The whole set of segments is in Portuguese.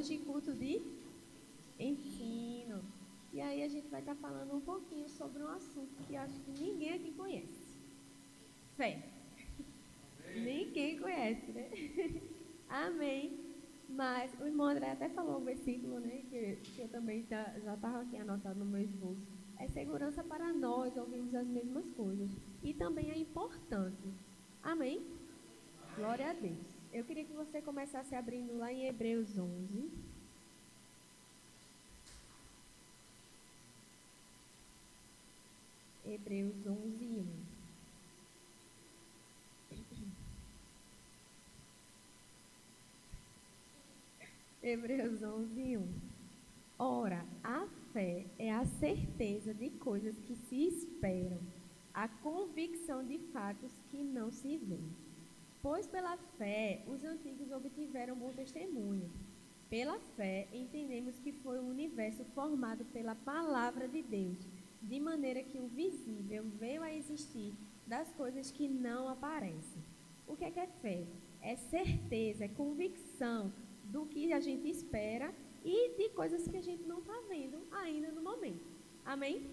hoje culto de ensino. E aí a gente vai estar falando um pouquinho sobre um assunto que eu acho que ninguém aqui conhece. Fé. Ninguém conhece, né? Amém. Mas o irmão André até falou um versículo, né? Que eu também já estava aqui anotado no meu esboço. É segurança para nós ouvirmos as mesmas coisas. E também é importante. Amém? Glória a Deus. Eu queria que você começasse abrindo lá em Hebreus 11. Hebreus 11, 1. Hebreus 11, 1. Ora, a fé é a certeza de coisas que se esperam, a convicção de fatos que não se veem. Pois pela fé os antigos obtiveram bom testemunho. Pela fé entendemos que foi o universo formado pela palavra de Deus, de maneira que o visível veio a existir das coisas que não aparecem. O que é fé? É certeza, é convicção do que a gente espera e de coisas que a gente não está vendo ainda no momento. Amém?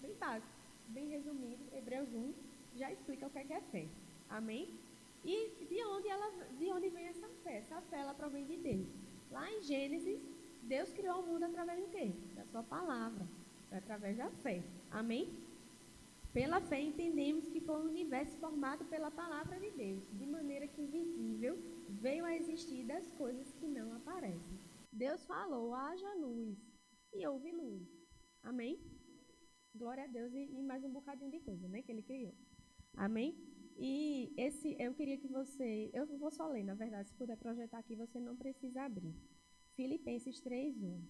Bem básico, bem resumido, Hebreus 1 já explica o que é fé. Amém? E de onde vem essa fé? Essa fé ela provém de Deus. Lá em Gênesis, Deus criou o mundo através do quê? Da sua palavra, através da fé. Amém? Pela fé entendemos que foi um universo formado pela palavra de Deus, de maneira que o visível veio a existir das coisas que não aparecem. Deus falou, haja luz, e houve luz. Amém? Glória a Deus e mais um bocadinho de coisa, né, que ele criou. Amém? E eu queria que você, eu vou só ler, na verdade, se puder projetar aqui, você não precisa abrir. Filipenses 3:1.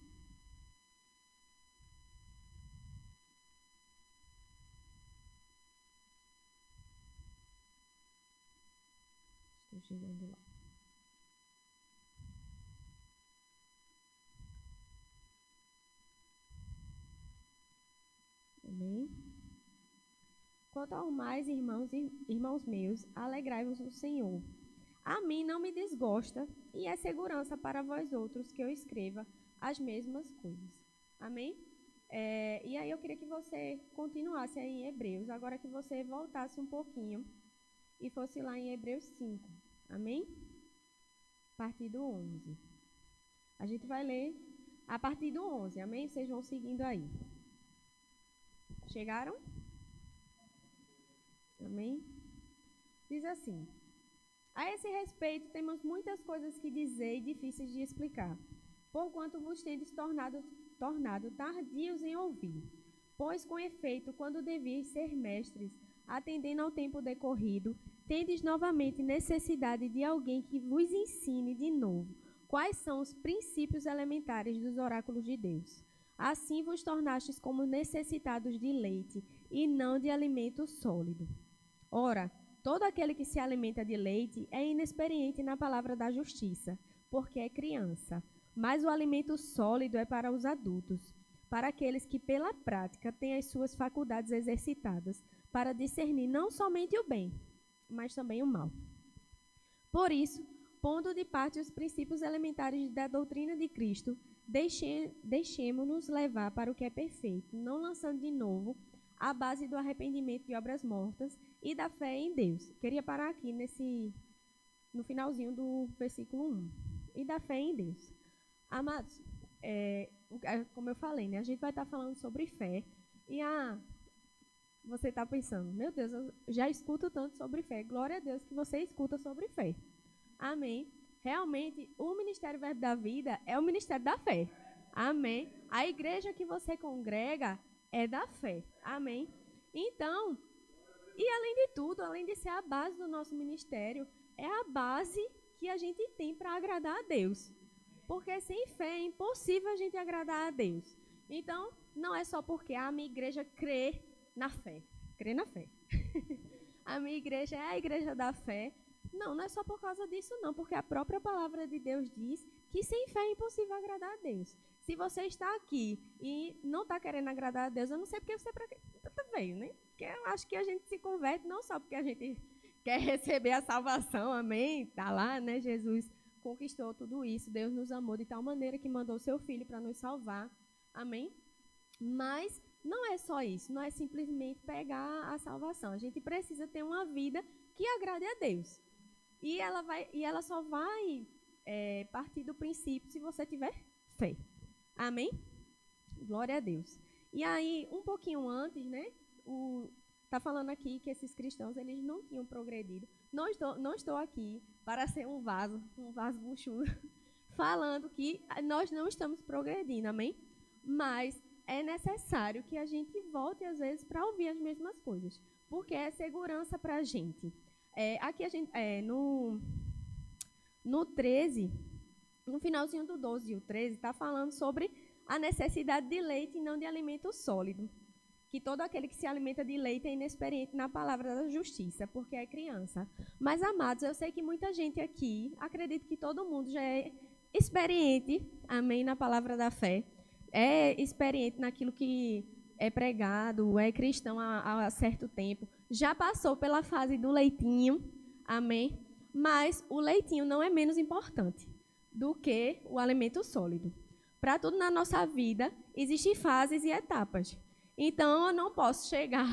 Estou chegando lá. Amém? Quanto ao mais, irmãos meus, alegrai-vos no Senhor. A mim não me desgosta e é segurança para vós outros que eu escreva as mesmas coisas. Amém? E aí eu queria que você continuasse aí em Hebreus, agora que você voltasse um pouquinho e fosse lá em Hebreus 5. Amém? A partir do 11. A gente vai ler a partir do 11, amém? Vocês vão seguindo aí. Chegaram? Amém? Diz assim: a esse respeito temos muitas coisas que dizer e difíceis de explicar, porquanto vos tendes tornado tardios em ouvir. Pois, com efeito, quando devíeis ser mestres, atendendo ao tempo decorrido, tendes novamente necessidade de alguém que vos ensine de novo quais são os princípios elementares dos oráculos de Deus. Assim vos tornastes como necessitados de leite e não de alimento sólido. Ora, todo aquele que se alimenta de leite é inexperiente na palavra da justiça, porque é criança. Mas o alimento sólido é para os adultos, para aqueles que pela prática têm as suas faculdades exercitadas, para discernir não somente o bem, mas também o mal. Por isso, pondo de parte os princípios elementares da doutrina de Cristo, deixemo-nos levar para o que é perfeito, não lançando de novo a base do arrependimento de obras mortas e da fé em Deus. Queria parar aqui no finalzinho do versículo 1. E da fé em Deus. Amados, como eu falei, né, a gente vai estar falando sobre fé. E você está pensando, meu Deus, eu já escuto tanto sobre fé. Glória a Deus que você escuta sobre fé. Amém. Realmente, o Ministério Verbo da Vida é o Ministério da Fé. Amém. A igreja que você congrega é da fé. Amém. Então, e além de tudo, além de ser a base do nosso ministério, é a base que a gente tem para agradar a Deus. Porque sem fé é impossível a gente agradar a Deus. Então, não é só porque a minha igreja crê na fé. Crê na fé. A minha igreja é a igreja da fé. Não é só por causa disso não, porque a própria palavra de Deus diz que sem fé é impossível agradar a Deus. Se você está aqui e não está querendo agradar a Deus, eu não sei porque você veio, né? Porque eu acho que a gente se converte não só porque a gente quer receber a salvação, amém? Está lá, né, Jesus conquistou tudo isso. Deus nos amou de tal maneira que mandou seu Filho para nos salvar. Amém? Mas não é só isso, não é simplesmente pegar a salvação. A gente precisa ter uma vida que agrade a Deus. E ela só vai partir do princípio se você tiver fé. Amém? Glória a Deus. E aí, um pouquinho antes, né? Está falando aqui que esses cristãos eles não tinham progredido. Não estou aqui para ser um vaso buchudo, falando que nós não estamos progredindo, amém? Mas é necessário que a gente volte, às vezes, para ouvir as mesmas coisas, porque é segurança para a gente. Aqui a gente, no 13, no finalzinho do 12 e o 13, está falando sobre a necessidade de leite e não de alimento sólido. Que todo aquele que se alimenta de leite é inexperiente na palavra da justiça, porque é criança. Mas, amados, eu sei que muita gente aqui, acredito que todo mundo já é experiente, amém, na palavra da fé, é experiente naquilo que é pregado, é cristão há certo tempo, já passou pela fase do leitinho, amém, mas o leitinho não é menos importante do que o alimento sólido. Para tudo na nossa vida, existem fases e etapas. Então, eu não posso chegar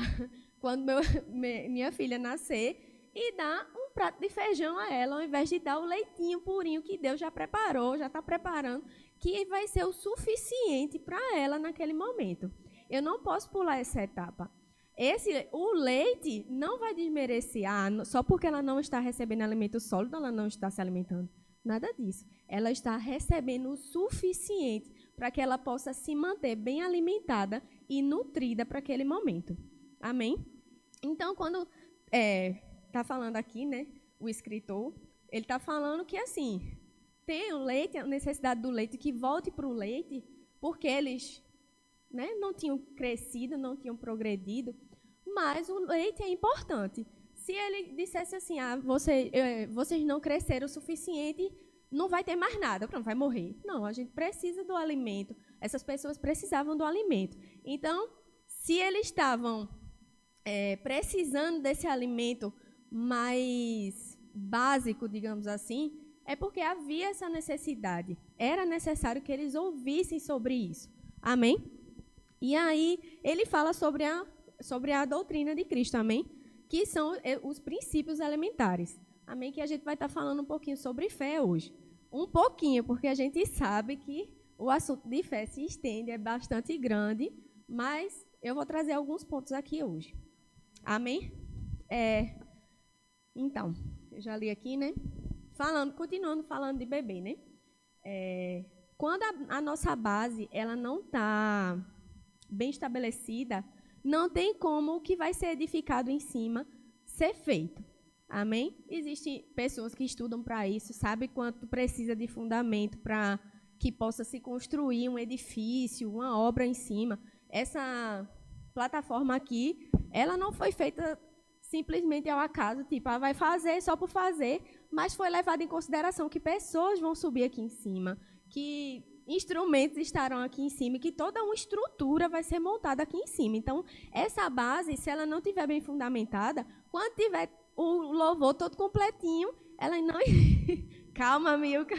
quando minha filha nascer e dar um prato de feijão a ela, ao invés de dar o leitinho purinho que Deus já preparou, já está preparando, que vai ser o suficiente para ela naquele momento. Eu não posso pular essa etapa. O leite não vai desmerecer, só porque ela não está recebendo alimento sólido, ela não está se alimentando. Nada disso. Ela está recebendo o suficiente para que ela possa se manter bem alimentada e nutrida para aquele momento. Amém? Então, quando está falando aqui, né, o escritor, ele está falando que, assim, tem o leite, a necessidade do leite, que volte para o leite, porque eles, né, não tinham crescido, não tinham progredido, mas o leite é importante. Se ele dissesse assim, vocês não cresceram o suficiente, não vai ter mais nada, pronto, vai morrer. Não, a gente precisa do alimento. Essas pessoas precisavam do alimento. Então, se eles estavam precisando desse alimento mais básico, digamos assim, é porque havia essa necessidade. Era necessário que eles ouvissem sobre isso. Amém? E aí, ele fala sobre a doutrina de Cristo, amém? Que são os princípios elementares. Amém? Que a gente vai estar falando um pouquinho sobre fé hoje. Um pouquinho, porque a gente sabe que o assunto de fé se estende, é bastante grande, mas eu vou trazer alguns pontos aqui hoje. Amém? Então, eu já li aqui, né? Continuando falando de bebê, né? Quando a nossa base ela não está bem estabelecida, não tem como o que vai ser edificado em cima ser feito. Amém? Existem pessoas que estudam para isso, sabem quanto precisa de fundamento para que possa se construir um edifício, uma obra em cima. Essa plataforma aqui, ela não foi feita simplesmente ao acaso, tipo, vai fazer só por fazer, mas foi levado em consideração que pessoas vão subir aqui em cima, que instrumentos estarão aqui em cima, que toda uma estrutura vai ser montada aqui em cima. Então, essa base, se ela não estiver bem fundamentada, quando tiver o louvor todo completinho, ela não calma, Milka,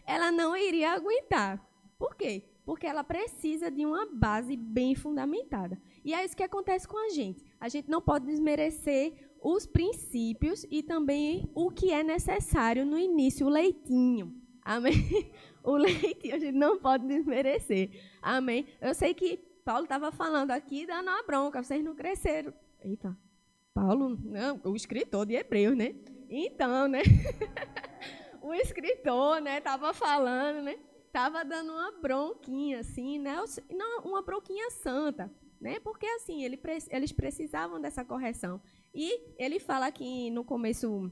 ela não iria aguentar. Por quê? Porque ela precisa de uma base bem fundamentada. E é isso que acontece com a gente. A gente não pode desmerecer os princípios e também o que é necessário no início, o leitinho. Amém? O leitinho a gente não pode desmerecer. Amém? Eu sei que Paulo estava falando aqui, dando uma bronca, vocês não cresceram. Eita, Paulo, não, o escritor de Hebreus, né? Então, né? O escritor, né, estava falando, né? Estava dando uma bronquinha, assim, né? Não, uma bronquinha santa, né? Porque, assim, eles precisavam dessa correção. E ele fala aqui no começo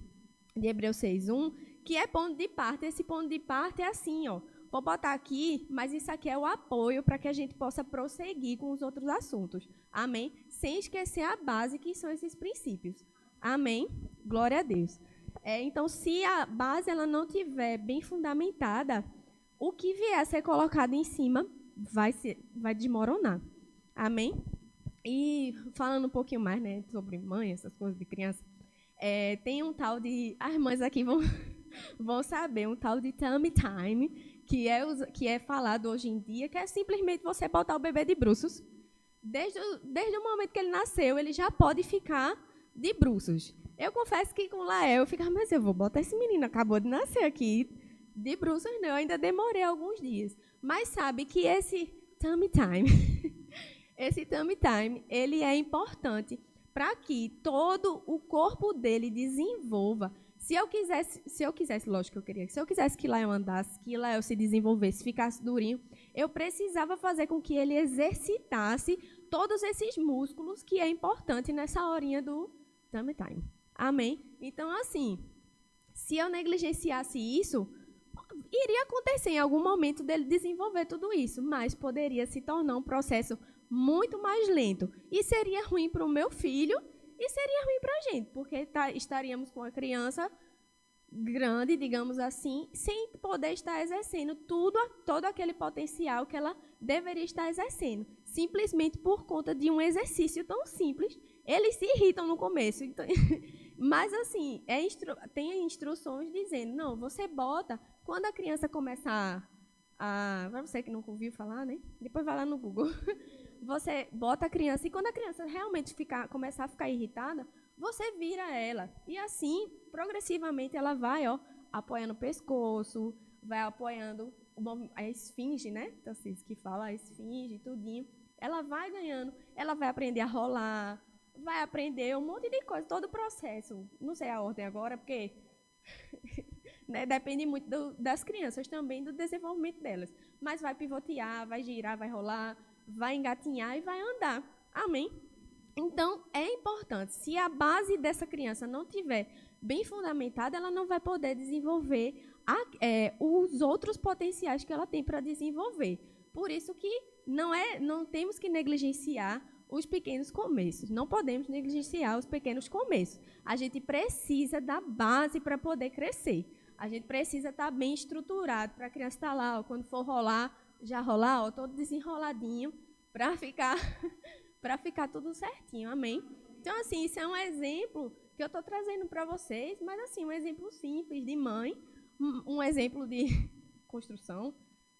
de Hebreus 6:1, que é ponto de parte. Esse ponto de parte é assim, ó. Vou botar aqui, mas isso aqui é o apoio para que a gente possa prosseguir com os outros assuntos. Amém? Sem esquecer a base, que são esses princípios. Amém? Glória a Deus. Então, se a base ela não tiver bem fundamentada, o que vier a ser colocado em cima vai desmoronar. Amém? E falando um pouquinho mais, né, sobre mãe, essas coisas de criança, tem um tal de... As mães aqui vão vão saber um tal de tummy time, que é falado hoje em dia, que é simplesmente você botar o bebê de bruços. Desde o momento que ele nasceu, ele já pode ficar de bruços. Eu confesso que com o Lael, eu ficava, mas eu vou botar esse menino, acabou de nascer aqui, de bruços não, eu ainda demorei alguns dias. Mas sabe que esse tummy time, esse tummy time, ele é importante para que todo o corpo dele desenvolva. Se eu quisesse, lógico que eu queria, se eu quisesse que Lael andasse, que Lael se desenvolvesse, ficasse durinho, eu precisava fazer com que ele exercitasse todos esses músculos que é importante nessa horinha do tummy time. Amém? Então, assim, se eu negligenciasse isso, iria acontecer em algum momento dele desenvolver tudo isso, mas poderia se tornar um processo muito mais lento. E seria ruim para o meu filho e seria ruim para a gente, porque estaríamos com a criança grande, digamos assim, sem poder estar exercendo todo aquele potencial que ela deveria estar exercendo, simplesmente por conta de um exercício tão simples. Eles se irritam no começo, então, mas assim, tem instruções dizendo, não, você bota, quando a criança começar para você que não ouviu falar, né? Depois vai lá no Google. Você bota a criança, e quando a criança realmente começar a ficar irritada, você vira ela. E assim, progressivamente, ela vai apoiando o pescoço, vai apoiando a esfinge, né? Então, vocês que falam a esfinge, tudinho. Ela vai ganhando, ela vai aprender a rolar, vai aprender um monte de coisa, todo o processo. Não sei a ordem agora, porque né, depende muito das crianças também, do desenvolvimento delas. Mas vai pivotear, vai girar, vai rolar, vai engatinhar e vai andar. Amém? Então, é importante. Se a base dessa criança não tiver bem fundamentada, ela não vai poder desenvolver os outros potenciais que ela tem para desenvolver. Por isso que não temos que negligenciar os pequenos começos. Não podemos negligenciar os pequenos começos. A gente precisa da base para poder crescer. A gente precisa estar bem estruturado para a criança estar lá, quando for rolar, já rolar, todo desenroladinho, para ficar tudo certinho, amém? Então, assim, isso é um exemplo que eu estou trazendo para vocês, mas, assim, um exemplo simples de mãe, um exemplo de construção,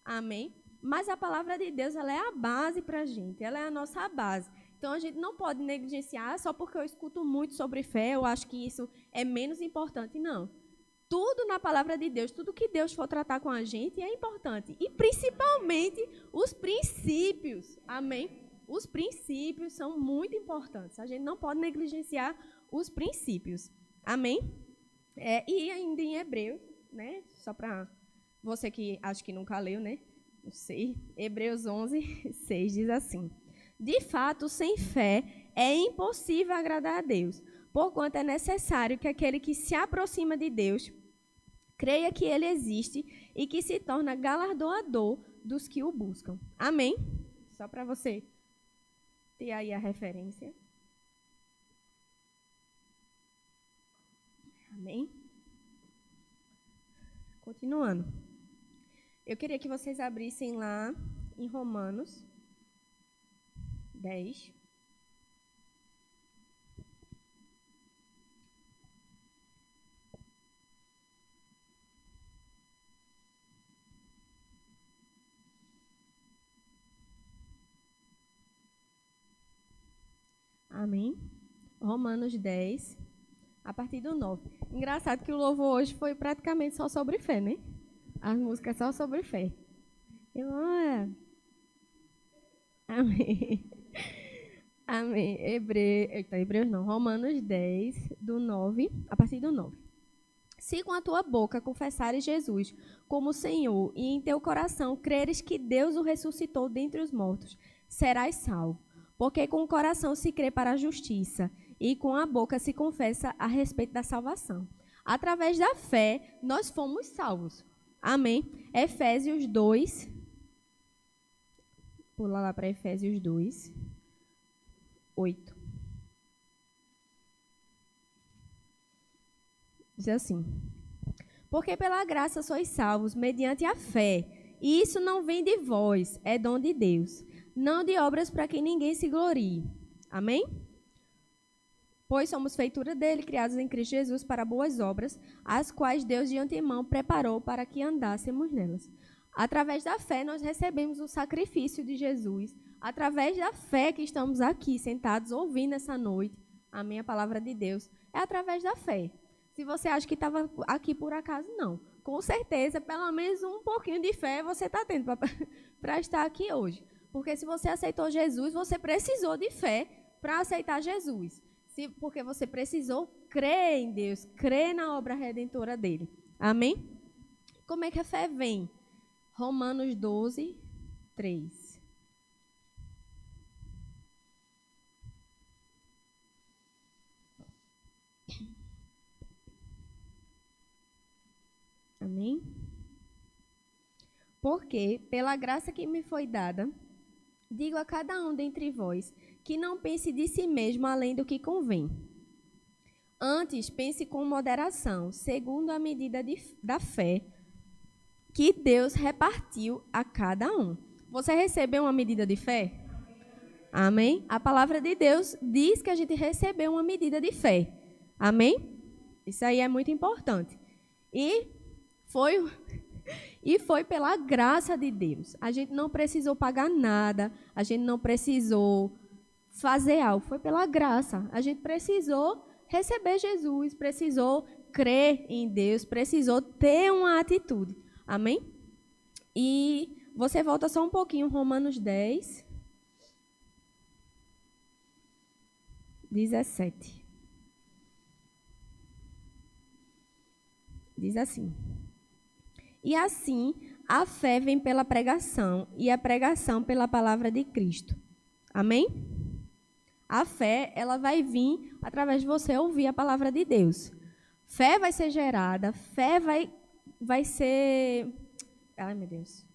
amém? Mas a palavra de Deus, ela é a base para a gente, ela é a nossa base. Então, a gente não pode negligenciar só porque eu escuto muito sobre fé, eu acho que isso é menos importante, não. Tudo na palavra de Deus, tudo que Deus for tratar com a gente é importante. E principalmente os princípios. Amém? Os princípios são muito importantes. A gente não pode negligenciar os princípios. Amém? E ainda em Hebreus, né? Só para você que acho que nunca leu, né? Não sei. Hebreus 11, 6 diz assim: de fato, sem fé é impossível agradar a Deus, porquanto é necessário que aquele que se aproxima de Deus creia que ele existe e que se torna galardoador dos que o buscam. Amém? Só para você ter aí a referência. Amém? Continuando. Eu queria que vocês abrissem lá em Romanos 10. Amém? Romanos 10, a partir do 9. Engraçado que o louvor hoje foi praticamente só sobre fé, né? As músicas só sobre fé. Amém. Amém. Hebreus não. Romanos 10, do 9, a partir do 9. Se com a tua boca confessares Jesus como Senhor e em teu coração creres que Deus o ressuscitou dentre os mortos, serás salvo. Porque com o coração se crê para a justiça e com a boca se confessa a respeito da salvação. Através da fé, nós fomos salvos. Amém? Efésios 2. Pula lá para Efésios 2, 8. Diz assim: porque pela graça sois salvos mediante a fé, e isso não vem de vós, é dom de Deus, não de obras para que ninguém se glorie. Amém? Pois somos feitura dele, criados em Cristo Jesus para boas obras, as quais Deus de antemão preparou para que andássemos nelas. Através da fé, nós recebemos o sacrifício de Jesus. Através da fé que estamos aqui, sentados, ouvindo essa noite, amém, a palavra de Deus, é através da fé. Se você acha que estava aqui por acaso, não. Com certeza, pelo menos um pouquinho de fé você está tendo para estar aqui hoje. Porque se você aceitou Jesus, você precisou de fé para aceitar Jesus. Porque você precisou crer em Deus, crer na obra redentora dele. Amém? Como é que a fé vem? Romanos 12, 3. Amém? Porque, pela graça que me foi dada, digo a cada um dentre vós, que não pense de si mesmo além do que convém. Antes, pense com moderação, segundo a medida da fé que Deus repartiu a cada um. Você recebeu uma medida de fé? Amém? A palavra de Deus diz que a gente recebeu uma medida de fé. Amém? Isso aí é muito importante. E foi pela graça de Deus. A gente não precisou pagar nada, a gente não precisou fazer algo, foi pela graça. A gente precisou receber Jesus, precisou crer em Deus, precisou ter uma atitude. Amém? E você volta só um pouquinho, Romanos 10, 17. Diz assim: e assim, a fé vem pela pregação, e a pregação pela palavra de Cristo. Amém? A fé, ela vai vir através de você ouvir a palavra de Deus. Fé vai ser gerada, fé vai ser... Ai, meu Deus.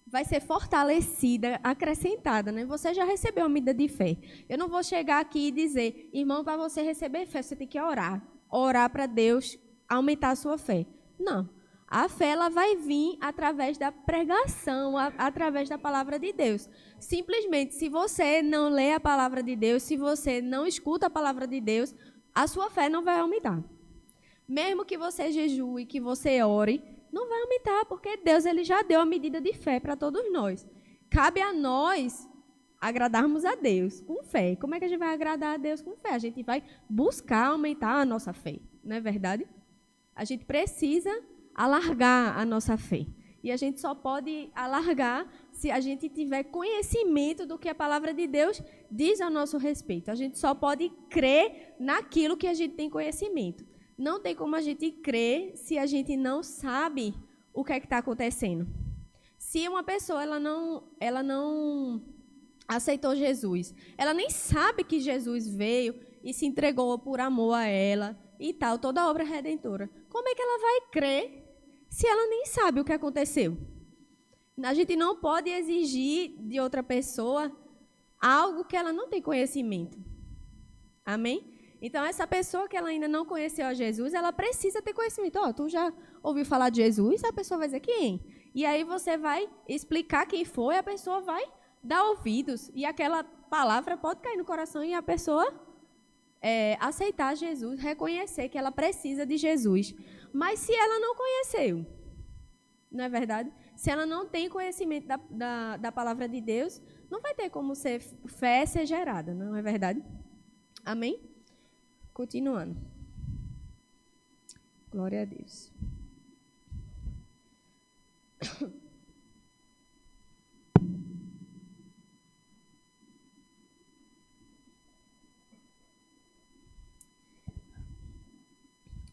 Vai ser fortalecida, acrescentada, né? Você já recebeu uma medida de fé. Eu não vou chegar aqui e dizer, irmão, para você receber fé, você tem que orar. Orar para Deus aumentar a sua fé. Não. A fé, ela vai vir através da pregação, através da palavra de Deus. Simplesmente, se você não lê a palavra de Deus, se você não escuta a palavra de Deus, a sua fé não vai aumentar. Mesmo que você jejue, que você ore, não vai aumentar, porque Deus ele já deu a medida de fé para todos nós. Cabe a nós agradarmos a Deus com fé. Como é que a gente vai agradar a Deus com fé? A gente vai buscar aumentar a nossa fé, não é verdade? A gente precisa alargar a nossa fé. E a gente só pode alargar se a gente tiver conhecimento do que a palavra de Deus diz a nosso respeito. A gente só pode crer naquilo que a gente tem conhecimento. Não tem como a gente crer se a gente não sabe o que é que está acontecendo. Se uma pessoa ela não aceitou Jesus, ela nem sabe que Jesus veio e se entregou por amor a ela e tal, toda a obra redentora. Como é que ela vai crer se ela nem sabe o que aconteceu? A gente não pode exigir de outra pessoa algo que ela não tem conhecimento. Amém? Então, essa pessoa que ela ainda não conheceu a Jesus, ela precisa ter conhecimento. Tu já ouviu falar de Jesus? A pessoa vai dizer quem? E aí você vai explicar quem foi, a pessoa vai dar ouvidos. E aquela palavra pode cair no coração e a pessoa aceitar Jesus, reconhecer que ela precisa de Jesus. Mas se ela não conheceu, não é verdade? Se ela não tem conhecimento da palavra de Deus, não vai ter como fé ser gerada, não é verdade? Amém? Continuando. Glória a Deus.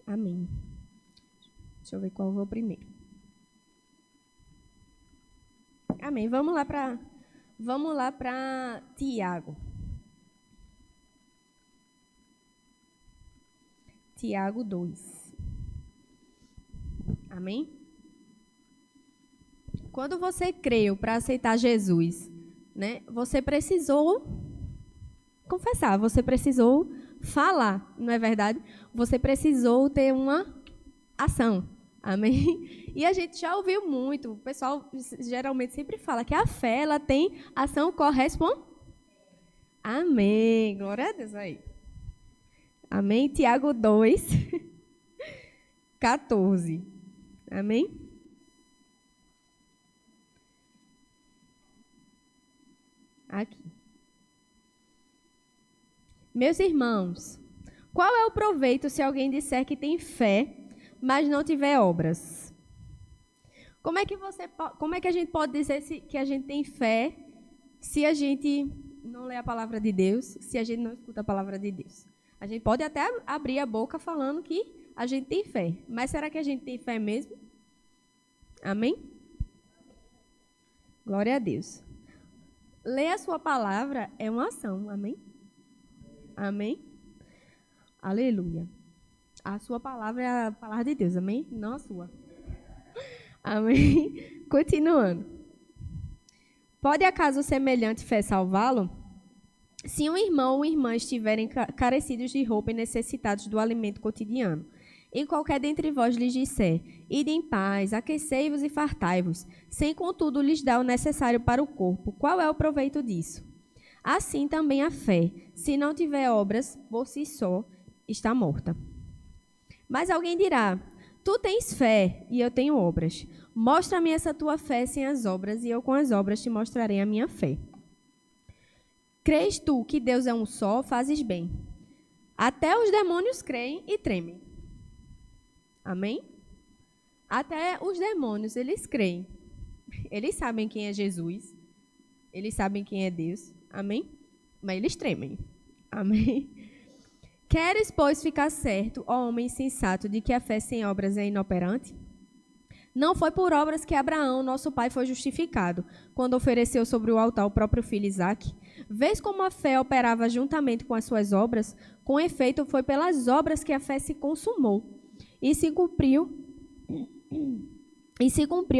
Amém. Deixa eu ver qual eu vou primeiro. Amém. Vamos lá para Tiago. Tiago 2. Amém? Quando você creu para aceitar Jesus, né, você precisou confessar, você precisou falar, não é verdade? Você precisou ter uma ação. Amém? E a gente já ouviu muito, o pessoal geralmente sempre fala que a fé, ela tem ação correspondente. Amém. Glória a Deus aí. Amém? Tiago 2, 14. Amém? Aqui. Meus irmãos, qual é o proveito se alguém disser que tem fé, mas não tiver obras? Como é que a gente pode dizer que a gente tem fé se a gente não lê a palavra de Deus, se a gente não escuta a palavra de Deus? A gente pode até abrir a boca falando que a gente tem fé, mas será que a gente tem fé mesmo? Amém? Glória a Deus. Ler a sua palavra é uma ação, amém? Amém? Aleluia. A sua palavra é a palavra de Deus, amém? Não a sua. Amém? Continuando. Pode acaso semelhante fé salvá-lo? Se um irmão ou irmã estiverem carecidos de roupa e necessitados do alimento cotidiano, e qualquer dentre vós lhes disser, ide em paz, aquecei-vos e fartai-vos, sem contudo lhes dar o necessário para o corpo, qual é o proveito disso? Assim também a fé, se não tiver obras, por si só, está morta. Mas alguém dirá, tu tens fé e eu tenho obras. Mostra-me essa tua fé sem as obras, e eu com as obras te mostrarei a minha fé. Crês tu que Deus é um só, fazes bem. Até os demônios creem e tremem. Amém? Até os demônios, eles creem. Eles sabem quem é Jesus. Eles sabem quem é Deus. Amém? Mas eles tremem. Amém? Queres, pois, ficar certo, ó homem sensato, de que a fé sem obras é inoperante? Não foi por obras que Abraão, nosso pai, foi justificado, quando ofereceu sobre o altar o próprio filho Isaque. Vês como a fé operava juntamente com as suas obras? Com efeito, foi pelas obras que a fé se consumou. E se cumpriu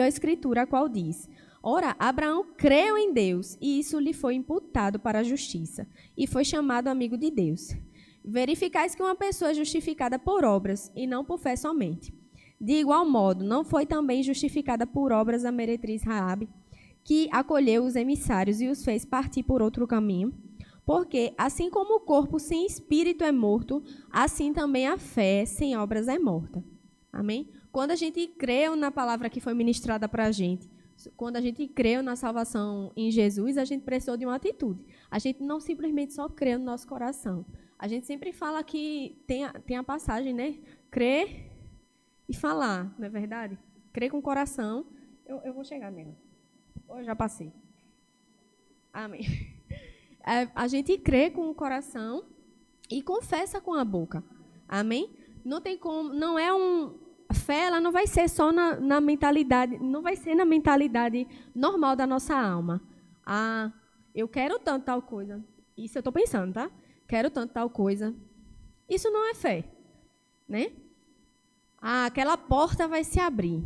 a escritura, a qual diz, ora, Abraão creu em Deus, e isso lhe foi imputado para a justiça, e foi chamado amigo de Deus. Verificais que uma pessoa é justificada por obras, e não por fé somente. De igual modo, não foi também justificada por obras a meretriz Raabe, que acolheu os emissários e os fez partir por outro caminho? Porque, assim como o corpo sem espírito é morto, assim também a fé sem obras é morta. Amém? Quando a gente creu na palavra que foi ministrada para a gente, quando a gente creu na salvação em Jesus, a gente precisou de uma atitude. A gente não simplesmente só creu no nosso coração. A gente sempre fala que tem a passagem, né? Crer e falar, não é verdade? Crer com o coração. Eu vou chegar nela. Eu já passei. Amém. A gente crê com o coração e confessa com a boca. Amém? Não tem como, não é a fé, ela não vai ser só na mentalidade, não vai ser na mentalidade normal da nossa alma. Ah, eu quero tanto tal coisa. Isso eu estou pensando, tá? Quero tanto tal coisa. Isso não é fé, né? Ah, aquela porta vai se abrir.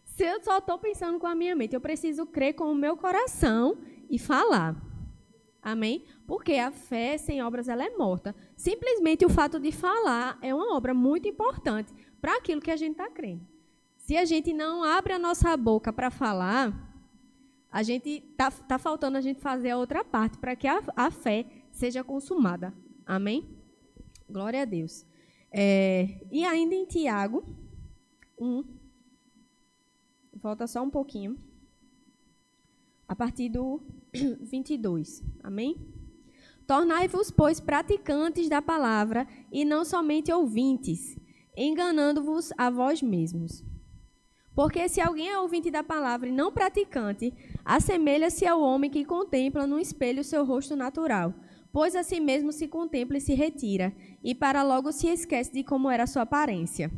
Se eu só estou pensando com a minha mente, eu preciso crer com o meu coração e falar. Amém? Porque a fé sem obras ela é morta. Simplesmente o fato de falar é uma obra muito importante para aquilo que a gente está crendo. Se a gente não abre a nossa boca para falar, a gente tá faltando a gente fazer a outra parte para que a fé seja consumada. Amém? Glória a Deus. E ainda em Tiago 1, volta só um pouquinho. A partir do 22. Amém? Tornai-vos, pois, praticantes da palavra e não somente ouvintes, enganando-vos a vós mesmos. Porque se alguém é ouvinte da palavra e não praticante, assemelha-se ao homem que contempla no espelho o seu rosto natural, pois a si mesmo se contempla e se retira, e para logo se esquece de como era a sua aparência.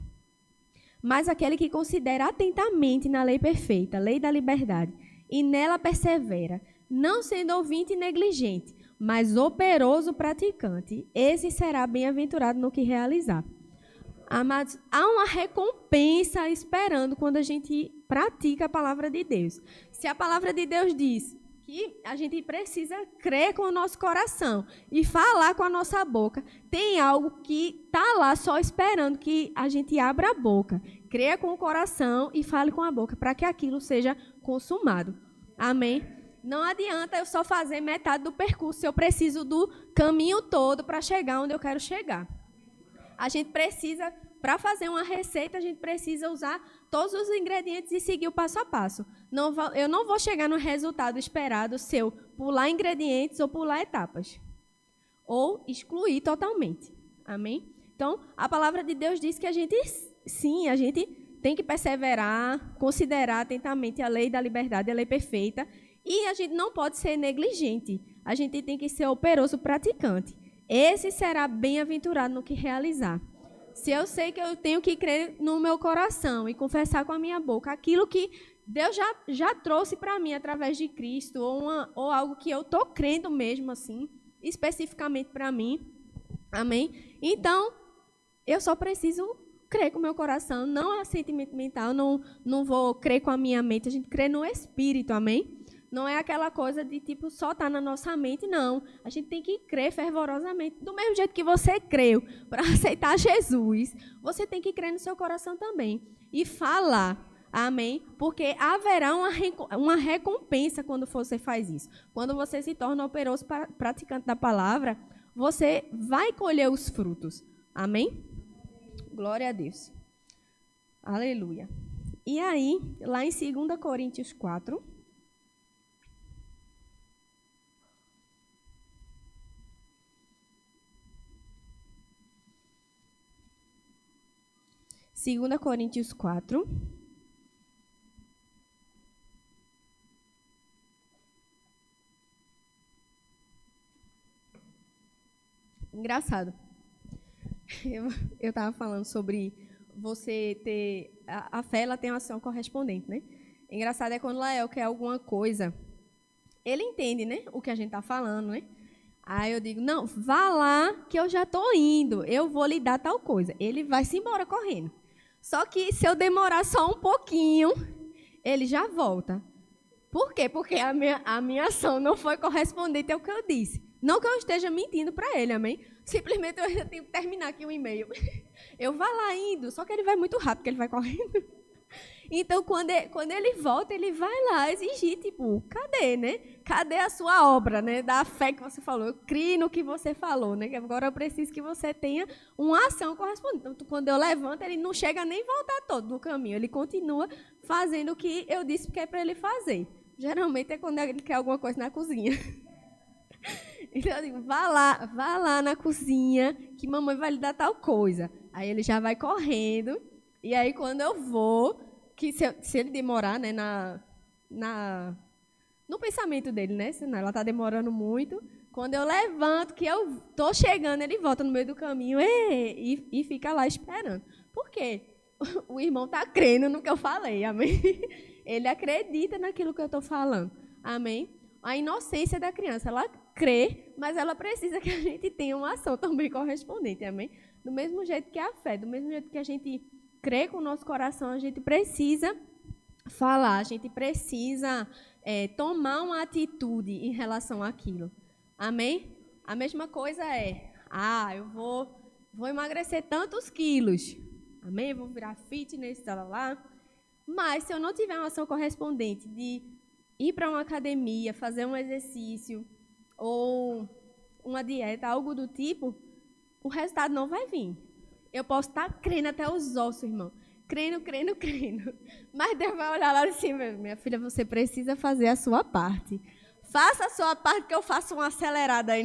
Mas aquele que considera atentamente na lei perfeita, lei da liberdade, e nela persevera, não sendo ouvinte negligente, mas operoso praticante, esse será bem-aventurado no que realizar. Amados, há uma recompensa esperando quando a gente pratica a palavra de Deus. Se a palavra de Deus diz que a gente precisa crer com o nosso coração e falar com a nossa boca, tem algo que está lá só esperando que a gente abra a boca, creia com o coração e fale com a boca para que aquilo seja consumado. Amém? Não adianta eu só fazer metade do percurso, eu preciso do caminho todo para chegar onde eu quero chegar. A gente precisa, para fazer uma receita, a gente precisa usar todos os ingredientes e seguir o passo a passo. Eu não vou chegar no resultado esperado se eu pular ingredientes ou pular etapas. Ou excluir totalmente. Amém? Então, a palavra de Deus diz que a gente tem que perseverar, considerar atentamente a lei da liberdade, a lei perfeita, e a gente não pode ser negligente. A gente tem que ser operoso praticante. Esse será bem-aventurado no que realizar. Se eu sei que eu tenho que crer no meu coração e confessar com a minha boca aquilo que Deus já trouxe para mim através de Cristo, ou algo que eu estou crendo mesmo, assim, especificamente para mim, amém? Então, eu só preciso crer com o meu coração, não é sentimento mental, não vou crer com a minha mente, a gente crê no Espírito, amém? Não é aquela coisa de, tipo, só estar na nossa mente, não. A gente tem que crer fervorosamente. Do mesmo jeito que você creu para aceitar Jesus, você tem que crer no seu coração também. E falar, amém? Porque haverá uma recompensa quando você faz isso. Quando você se torna operoso praticante da palavra, você vai colher os frutos. Amém? Glória a Deus. Aleluia. E aí, lá em 2 Coríntios 4... 2 Coríntios 4. Engraçado. Eu estava falando sobre você ter... A fé, ela tem uma ação correspondente, né? Engraçado é quando Lael quer alguma coisa. Ele entende, né? O que a gente está falando, né? Aí eu digo, não, vá lá que eu já estou indo. Eu vou lhe dar tal coisa. Ele vai-se embora correndo. Só que se eu demorar só um pouquinho, ele já volta. Por quê? Porque a minha ação não foi correspondente ao que eu disse. Não que eu esteja mentindo para ele, amém? Simplesmente eu tenho que terminar aqui um e-mail. Eu vá lá indo, só que ele vai muito rápido, porque ele vai correndo. Então, quando ele volta, ele vai lá exigir, tipo, cadê, né? Cadê a sua obra, né? Da fé que você falou. Eu crio no que você falou, né? Que agora eu preciso que você tenha uma ação correspondente. Então, quando eu levanto, ele não chega nem voltar todo do caminho. Ele continua fazendo o que eu disse que é para ele fazer. Geralmente é quando ele quer alguma coisa na cozinha. Então, eu digo, vá lá na cozinha, que mamãe vai lhe dar tal coisa. Aí ele já vai correndo. E aí, quando eu vou... que se ele demorar, né, no pensamento dele, né, senão ela está demorando muito, quando eu levanto, que eu estou chegando, ele volta no meio do caminho e fica lá esperando. Por quê? O irmão está crendo no que eu falei, amém? Ele acredita naquilo que eu estou falando, amém? A inocência da criança, ela crê, mas ela precisa que a gente tenha uma ação também correspondente, amém? Do mesmo jeito que a fé, do mesmo jeito que a gente... crer com o nosso coração, a gente precisa falar, a gente precisa tomar uma atitude em relação àquilo. Amém? A mesma coisa é, eu vou emagrecer tantos quilos. Amém? Vou virar fitness, lá. Mas se eu não tiver uma ação correspondente de ir para uma academia, fazer um exercício ou uma dieta, algo do tipo, o resultado não vai vir. Eu posso estar crendo até os ossos, irmão. Crendo. Mas Deus vai olhar lá assim, minha filha, você precisa fazer a sua parte. Faça a sua parte, que eu faço uma acelerada aí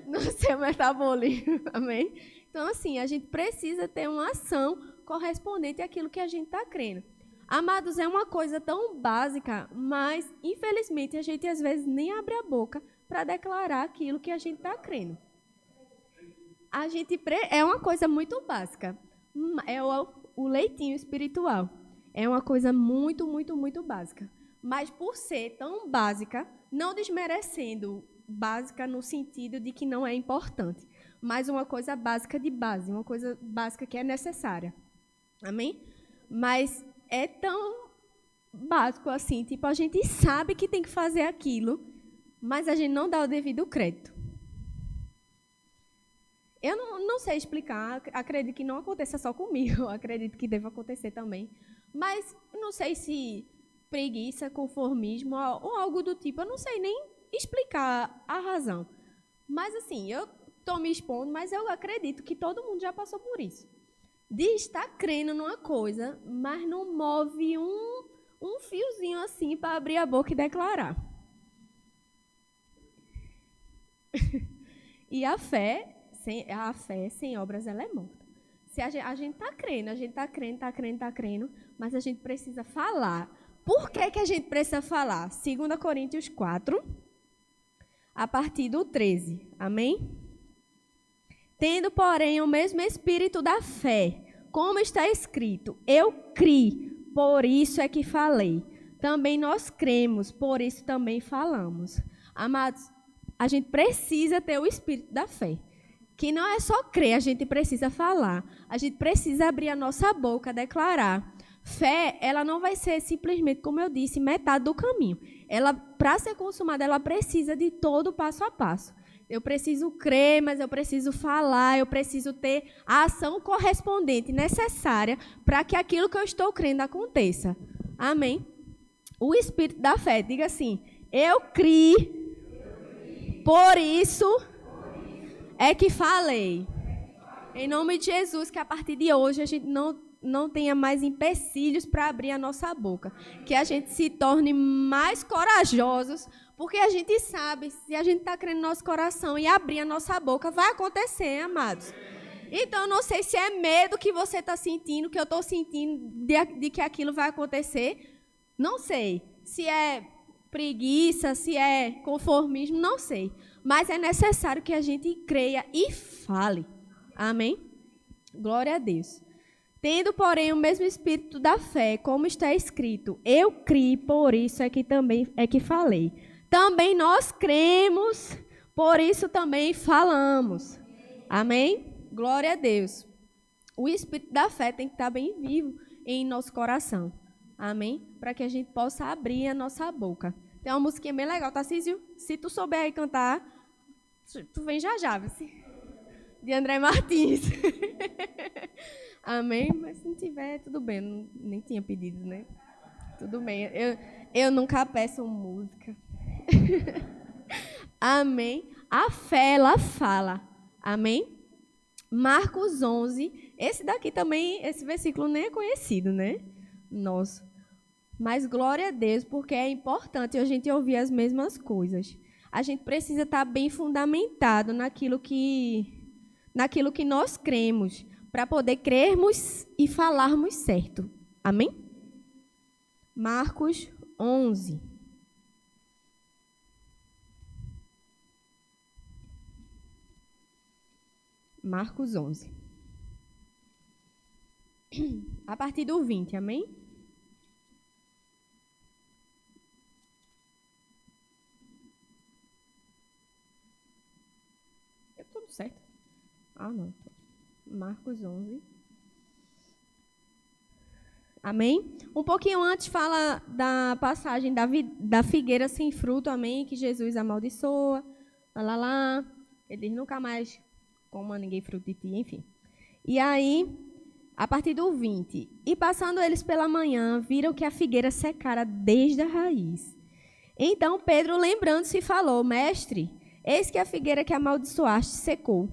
no seu metabolismo. Amém? Então, assim, a gente precisa ter uma ação correspondente àquilo que a gente está crendo. Amados, é uma coisa tão básica, mas, infelizmente, a gente às vezes nem abre a boca para declarar aquilo que a gente está crendo. É uma coisa muito básica. É o leitinho espiritual. É uma coisa muito, muito, muito básica. Mas por ser tão básica, não desmerecendo básica no sentido de que não é importante, mas uma coisa básica de base, uma coisa básica que é necessária. Amém? Mas é tão básico assim, tipo, a gente sabe que tem que fazer aquilo, mas a gente não dá o devido crédito. Eu não sei explicar, acredito que não aconteça só comigo, acredito que deva acontecer também. Mas não sei se preguiça, conformismo ou algo do tipo. Eu não sei nem explicar a razão. Mas assim, eu estou me expondo, mas eu acredito que todo mundo já passou por isso. De estar crendo numa coisa, mas não move um fiozinho assim para abrir a boca e declarar. E a fé sem obras, ela é morta. Se a gente está crendo, mas a gente precisa falar. Por que a gente precisa falar? 2 Coríntios 4, a partir do 13. Amém? Tendo, porém, o mesmo espírito da fé, como está escrito, eu criei, por isso é que falei. Também nós cremos, por isso também falamos. Amados, a gente precisa ter o espírito da fé. Que não é só crer, a gente precisa falar. A gente precisa abrir a nossa boca, declarar. Fé, ela não vai ser simplesmente, como eu disse, metade do caminho. Ela, para ser consumada, ela precisa de todo o passo a passo. Eu preciso crer, mas eu preciso falar, eu preciso ter a ação correspondente, necessária, para que aquilo que eu estou crendo aconteça. Amém? O espírito da fé, diga assim, eu criei, por isso é que falei. Em nome de Jesus, que a partir de hoje a gente não tenha mais empecilhos para abrir a nossa boca. Que a gente se torne mais corajosos, porque a gente sabe, se a gente está crendo no nosso coração e abrir a nossa boca, vai acontecer, amados. Então, eu não sei se é medo que você está sentindo, que eu estou sentindo de que aquilo vai acontecer. Não sei. Se é preguiça, se é conformismo, não sei. Mas é necessário que a gente creia e fale. Amém? Glória a Deus. Tendo, porém, o mesmo espírito da fé, como está escrito, eu criei, por isso é que também é que falei. Também nós cremos, por isso também falamos. Amém? Glória a Deus. O espírito da fé tem que estar bem vivo em nosso coração. Amém? Para que a gente possa abrir a nossa boca. Tem uma musiquinha bem legal, Tarcísio? Se tu souber aí cantar, tu vem já, de André Martins. Amém? Mas se não tiver, tudo bem. Nem tinha pedido, né? Tudo bem. Eu nunca peço música. Amém? A fé, ela fala. Amém? Marcos 11. Esse daqui também, esse versículo nem é conhecido, né? Nossa. Mas glória a Deus, porque é importante a gente ouvir as mesmas coisas. A gente precisa estar bem fundamentado naquilo que nós cremos, para poder crermos e falarmos certo. Amém? Marcos 11. Marcos 11. A partir do 20, amém? Eu estou certo? Ah, não. Marcos 11. Amém? Um pouquinho antes fala da passagem da figueira sem fruto, amém? Que Jesus amaldiçoa, lá. Ele diz, nunca mais coma ninguém fruto de ti, enfim. E aí, a partir do 20. E passando eles pela manhã, viram que a figueira secara desde a raiz. Então Pedro, lembrando-se, falou, mestre, eis que a figueira que amaldiçoaste secou.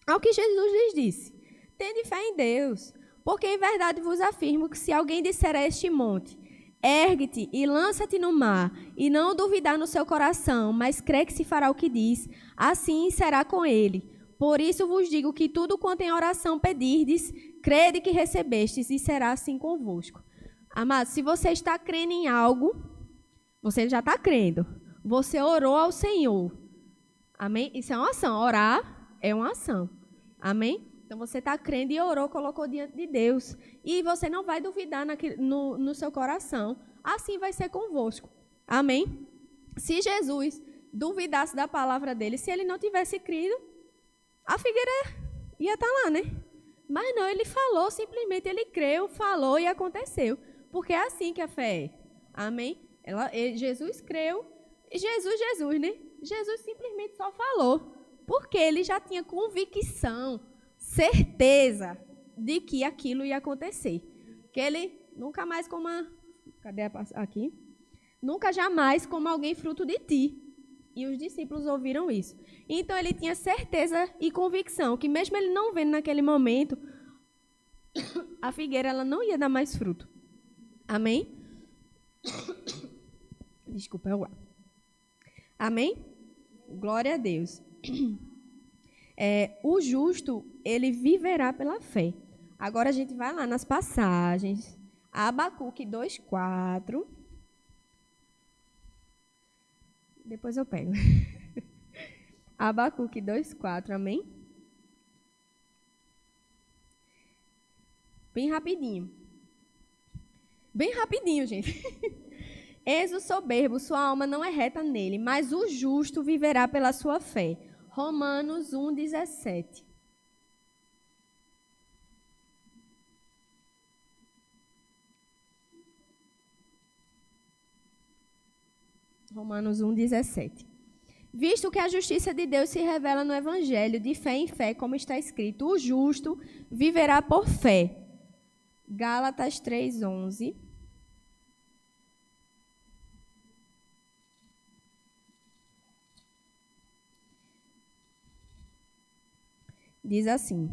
Ao que Jesus lhes disse, tende fé em Deus, porque em verdade vos afirmo que se alguém disser a este monte, ergue-te e lança-te no mar, e não duvidar no seu coração, mas crê que se fará o que diz, assim será com ele. Por isso vos digo que tudo quanto em oração pedirdes, crede que recebestes, e será assim convosco. Amados, se você está crendo em algo, você já está crendo. Você orou ao Senhor. Amém? Isso é uma ação. Orar é uma ação. Amém? Então você está crendo e orou, colocou diante de Deus. E você não vai duvidar no seu coração. Assim vai ser convosco. Amém? Se Jesus duvidasse da palavra dele, se ele não tivesse crido, a figueira ia estar lá, né? Mas não, ele falou, simplesmente ele creu, falou e aconteceu. Porque é assim que a fé é. Amém? Jesus creu. Jesus, né? Jesus simplesmente só falou. Porque ele já tinha convicção, certeza de que aquilo ia acontecer. Que ele nunca mais coma Cadê aqui? Nunca jamais coma alguém fruto de ti. E os discípulos ouviram isso. Então ele tinha certeza e convicção que mesmo ele não vendo naquele momento, a figueira ela não ia dar mais fruto. Amém? Desculpa, eu... Amém? Glória a Deus. O justo, ele viverá pela fé. Agora a gente vai lá nas passagens. Abacuque 2:4. Depois eu pego. Abacuque 2:4, amém? Bem rapidinho. Bem rapidinho, gente. Eis o soberbo, sua alma não é reta nele, mas o justo viverá pela sua fé. Romanos 1:17. Romanos 1:17. Visto que a justiça de Deus se revela no Evangelho, de fé em fé, como está escrito, o justo viverá por fé. Gálatas 3:11. Diz assim: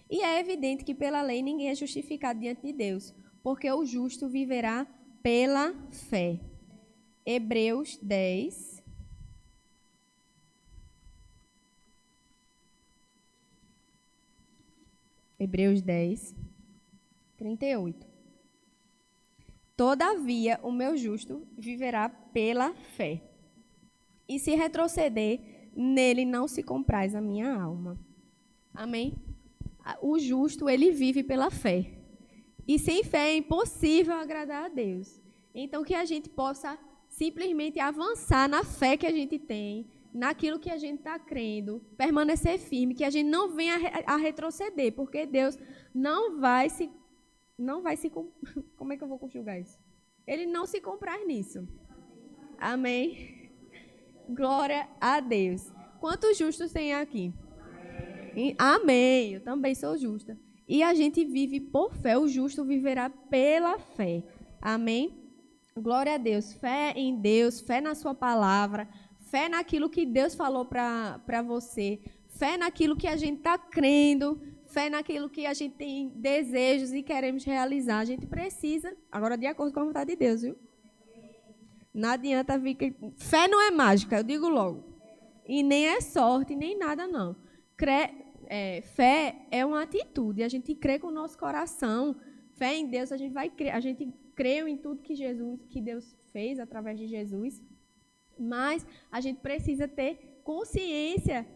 e é evidente que pela lei ninguém é justificado diante de Deus, porque o justo viverá pela fé. Hebreus 10. Hebreus 10, 38. Todavia, o meu justo viverá pela fé. E se retroceder, nele não se compraz a minha alma. Amém? O justo, ele vive pela fé. E sem fé é impossível agradar a Deus. Então, que a gente possa simplesmente avançar na fé que a gente tem, naquilo que a gente está crendo, permanecer firme, que a gente não venha a retroceder, porque Deus não vai se como é que eu vou conjugar isso? Ele não se comprar nisso. Amém? Glória a Deus. Quantos justos tem aqui? Amém. Eu também sou justa. E a gente vive por fé. O justo viverá pela fé. Amém? Glória a Deus. Fé em Deus, fé na sua palavra, fé naquilo que Deus falou para você, fé naquilo que a gente está crendo, fé naquilo que a gente tem desejos e queremos realizar. A gente precisa, agora de acordo com a vontade de Deus, viu? Não adianta vir que... Fé não é mágica, eu digo logo. E nem é sorte, nem nada, não. Fé é uma atitude. A gente crê com o nosso coração. Fé em Deus, a gente vai crer. A gente crê em tudo que Deus fez através de Jesus. Mas a gente precisa ter consciência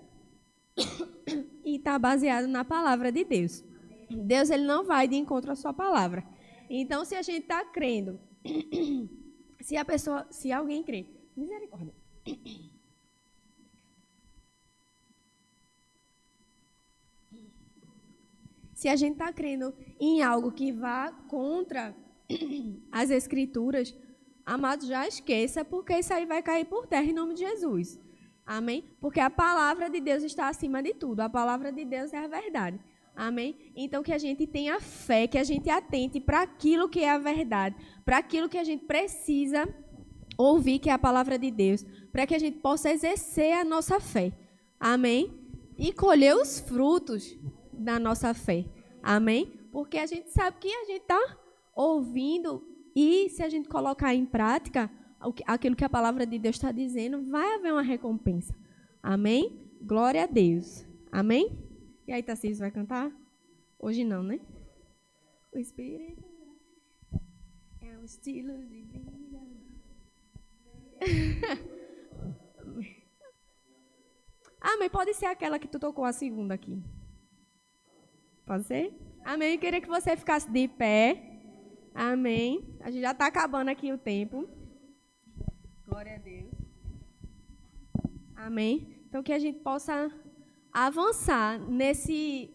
e estar baseado na palavra de Deus. Deus, ele não vai de encontro à sua palavra. Então, se a gente está crendo, se alguém crê, misericórdia. Se a gente está crendo em algo que vá contra as Escrituras, amados, já esqueça, porque isso aí vai cair por terra em nome de Jesus. Amém? Porque a palavra de Deus está acima de tudo. A palavra de Deus é a verdade. Amém? Então, que a gente tenha fé, que a gente atente para aquilo que é a verdade, para aquilo que a gente precisa ouvir, que é a palavra de Deus, para que a gente possa exercer a nossa fé. Amém? E colher os frutos da nossa fé. Amém? Porque a gente sabe que a gente está ouvindo e se a gente colocar em prática aquilo que a palavra de Deus está dizendo, vai haver uma recompensa. Amém? Glória a Deus. Amém? E aí, Tarcísio, vai cantar? Hoje não, né? O Espírito é um estilo de vida. Amém? Pode ser aquela que tu tocou a segunda aqui. Pode ser? Amém? Eu queria que você ficasse de pé. Amém? A gente já está acabando aqui o tempo. Glória a Deus. Amém? Então, que a gente possa avançar nesse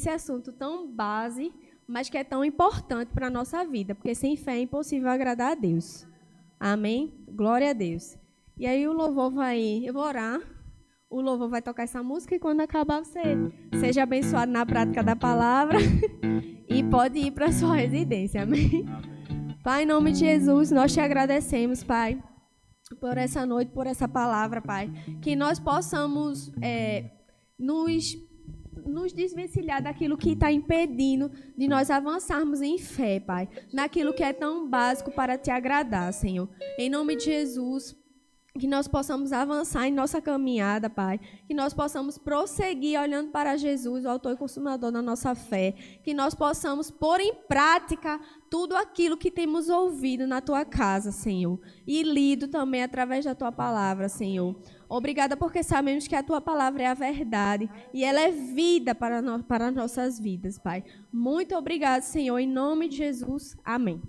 assunto tão base, mas que é tão importante para a nossa vida, porque sem fé é impossível agradar a Deus. Amém? Glória a Deus. E aí o louvor eu vou orar, o louvor vai tocar essa música e quando acabar você seja abençoado na prática da palavra e pode ir para a sua residência. Amém? Pai, em nome de Jesus, nós te agradecemos, Pai, por essa noite, por essa palavra, Pai. Que nós possamos nos desvencilhar daquilo que está impedindo de nós avançarmos em fé, Pai. Naquilo que é tão básico para te agradar, Senhor. Em nome de Jesus, que nós possamos avançar em nossa caminhada, Pai. Que nós possamos prosseguir olhando para Jesus, o autor e consumador da nossa fé. Que nós possamos pôr em prática tudo aquilo que temos ouvido na Tua casa, Senhor. E lido também através da Tua palavra, Senhor. Obrigada porque sabemos que a Tua palavra é a verdade e ela é vida para nossas vidas, Pai. Muito obrigado, Senhor. Em nome de Jesus. Amém.